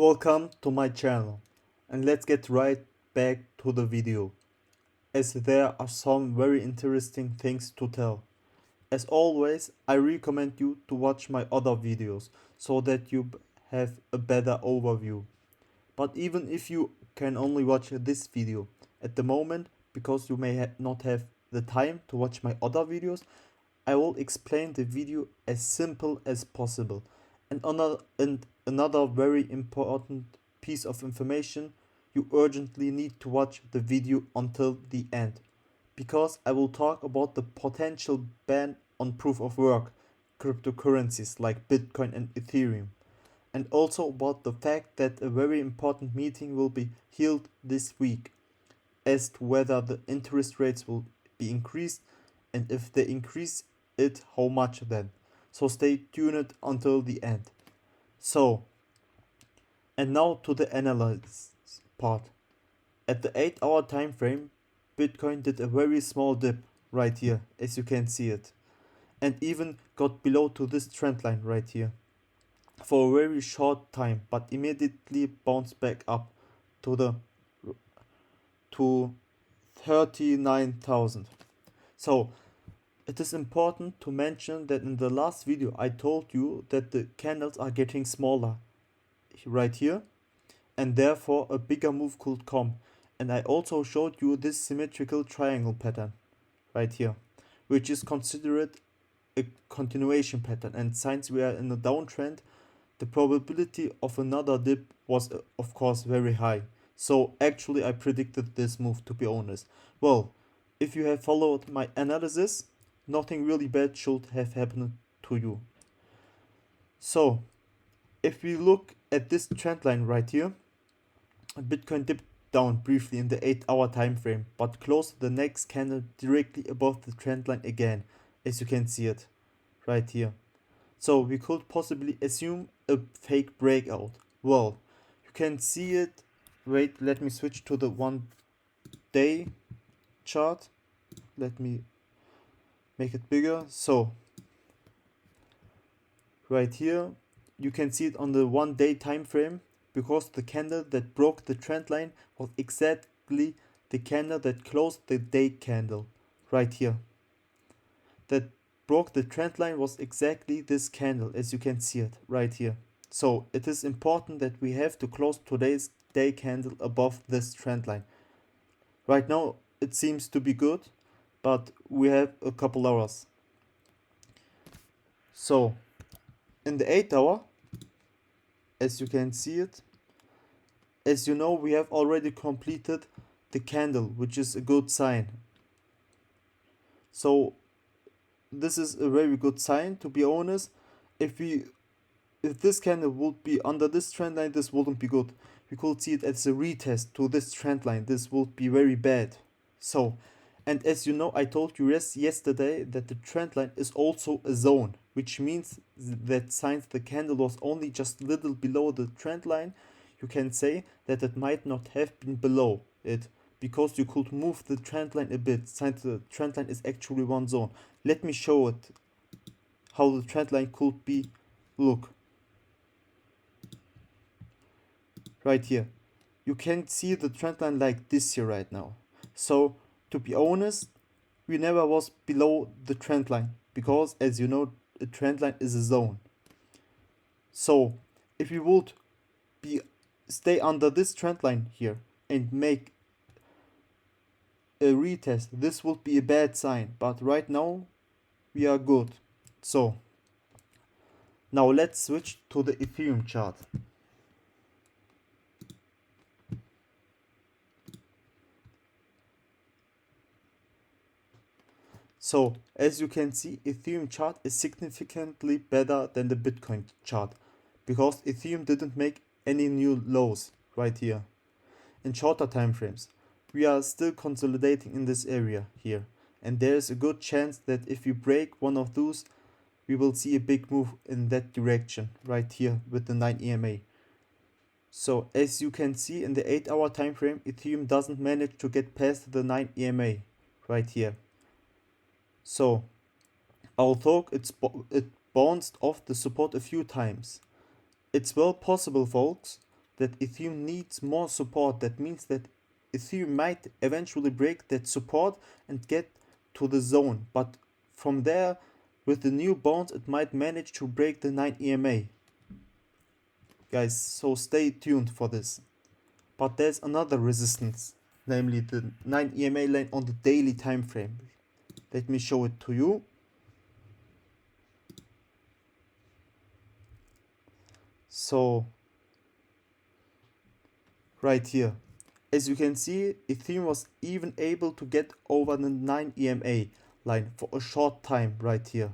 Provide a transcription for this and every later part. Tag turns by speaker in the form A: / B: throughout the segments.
A: Welcome to my channel, and let's get right back to the video, as there are some very interesting things to tell. As always, I recommend you to watch my other videos so that you have a better overview. But even if you can only watch this video at the moment because you may not have the time to watch my other videos, I will explain the video as simple as possible. And another very important piece of information, you urgently need to watch the video until the end, because I will talk about the potential ban on proof of work cryptocurrencies like Bitcoin and Ethereum, and also about the fact that a very important meeting will be held this week as to whether the interest rates will be increased, and if they increase it, how much then. So stay tuned until the end. So, and now to the analysis part. At the 8-hour time frame, Bitcoin did a very small dip right here, as you can see it, and even got below to this trend line right here for a very short time, but immediately bounced back up to the to 39,000. So it is important to mention that in the last video I told you that the candles are getting smaller right here, and therefore a bigger move could come. And I also showed you this symmetrical triangle pattern right here, which is considered a continuation pattern, and since we are in a downtrend, the probability of another dip was of course very high. So actually I predicted this move, to be honest. Well, if you have followed my analysis, nothing really bad should have happened to you. So if we look at this trend line right here, Bitcoin dipped down briefly in the 8-hour time frame, but closed the next candle directly above the trend line again, as you can see it right here. So we could possibly assume a fake breakout. Well, you can see it. Wait, let me switch to the 1 day chart. Let me make it bigger. So right here, you can see it on the 1 day time frame, because the candle that broke the trend line was exactly the candle that closed the day candle right here. That broke the trend line was exactly this candle, as you can see it right here. So it is important that we have to close today's day candle above this trend line. Right now it seems to be good, but we have a couple hours. So in the 8-hour, as you can see it, as you know, we have already completed the candle, which is a good sign. So this is a very good sign, to be honest. If this candle would be under this trend line, this wouldn't be good. We could see it as a retest to this trend line. This would be very bad. So, and as you know, I told you yesterday that the trend line is also a zone, which means that since the candle was only just little below the trend line, you can say that it might not have been below it, because you could move the trend line a bit, since the trend line is actually one zone. Let me show it how the trend line could be. Look right here, you can see the trend line like this here right now. So to be honest, we never was below the trend line, because as you know, a trend line is a zone. So if we would be stay under this trend line here and make a retest, this would be a bad sign, but right now we are good. So now let's switch to the Ethereum chart. So as you can see, Ethereum chart is significantly better than the Bitcoin chart, because Ethereum didn't make any new lows right here. In shorter time frames, we are still consolidating in this area here, and there is a good chance that if we break one of those, we will see a big move in that direction right here with the 9 EMA. So as you can see, in the 8-hour time frame, Ethereum doesn't manage to get past the 9 EMA right here. So although it bounced off the support a few times, it's well possible, folks, that Ethereum needs more support. That means that Ethereum might eventually break that support and get to the zone. But from there, with the new bonds, it might manage to break the 9 EMA. Guys, so stay tuned for this. But there's another resistance, namely the 9 EMA line on the daily time frame. Let me show it to you. So right here, as you can see, Ethereum was even able to get over the 9 EMA line for a short time right here,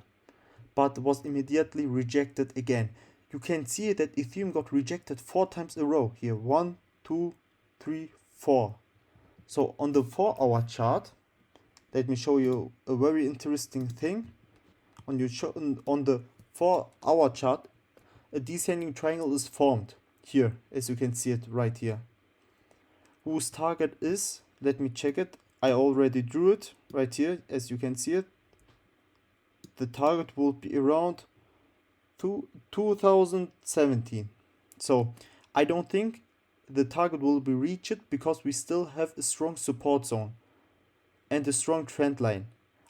A: but was immediately rejected again. You can see that Ethereum got rejected 4 times in a row here. 1, 2, 3, 4. So on the 4-hour chart, let me show you a very interesting thing. On the 4-hour chart, a descending triangle is formed here, as you can see it right here. Whose target is, let me check it, I already drew it right here, as you can see it. The target will be around 2017. So I don't think the target will be reached because we still have a strong support zone and a strong trend line.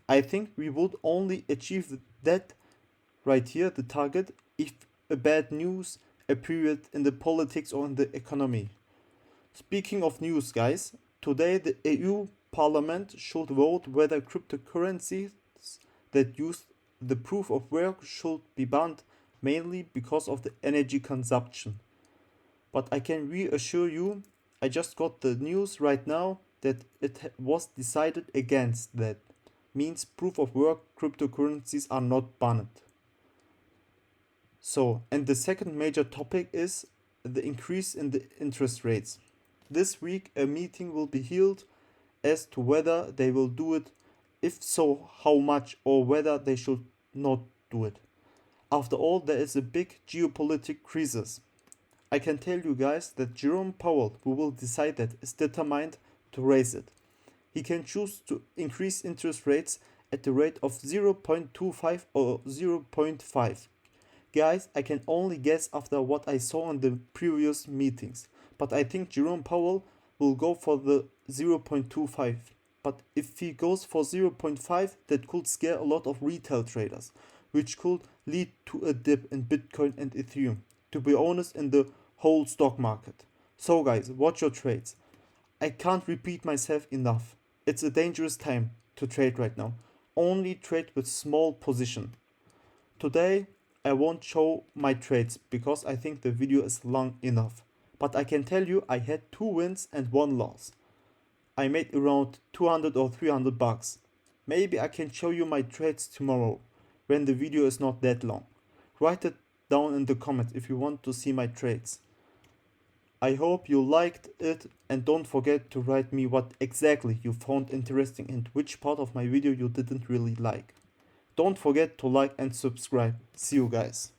A: I think we would only achieve that right here, the target, if a bad news appeared in the politics or in the economy. Speaking of news, guys, today the EU Parliament should vote whether cryptocurrencies that use the proof of work should be banned, mainly because of the energy consumption. But I can reassure you, I just got the news right now that it was decided against that. Means proof of work cryptocurrencies are not banned. So, and the second major topic is the increase in the interest rates. This week a meeting will be held as to whether they will do it, if so how much, or whether they should not do it. After all, there is a big geopolitical crisis. I can tell you guys that Jerome Powell, who will decide that, is determined to raise it. He can choose to increase interest rates at the rate of 0.25 or 0.5. Guys, I can only guess after what I saw in the previous meetings, but I think Jerome Powell will go for the 0.25. But if he goes for 0.5, that could scare a lot of retail traders, which could lead to a dip in Bitcoin and Ethereum, to be honest, in the whole stock market. So guys, watch your trades. I can't repeat myself enough. It's a dangerous time to trade right now. Only trade with small position. Today I won't show my trades because I think the video is long enough. But I can tell you I had 2 wins and 1 loss. I made around 200 or 300 bucks. Maybe I can show you my trades tomorrow when the video is not that long. Write it down in the comments if you want to see my trades. I hope you liked it, and don't forget to write me what exactly you found interesting and which part of my video you didn't really like. Don't forget to like and subscribe. See you guys.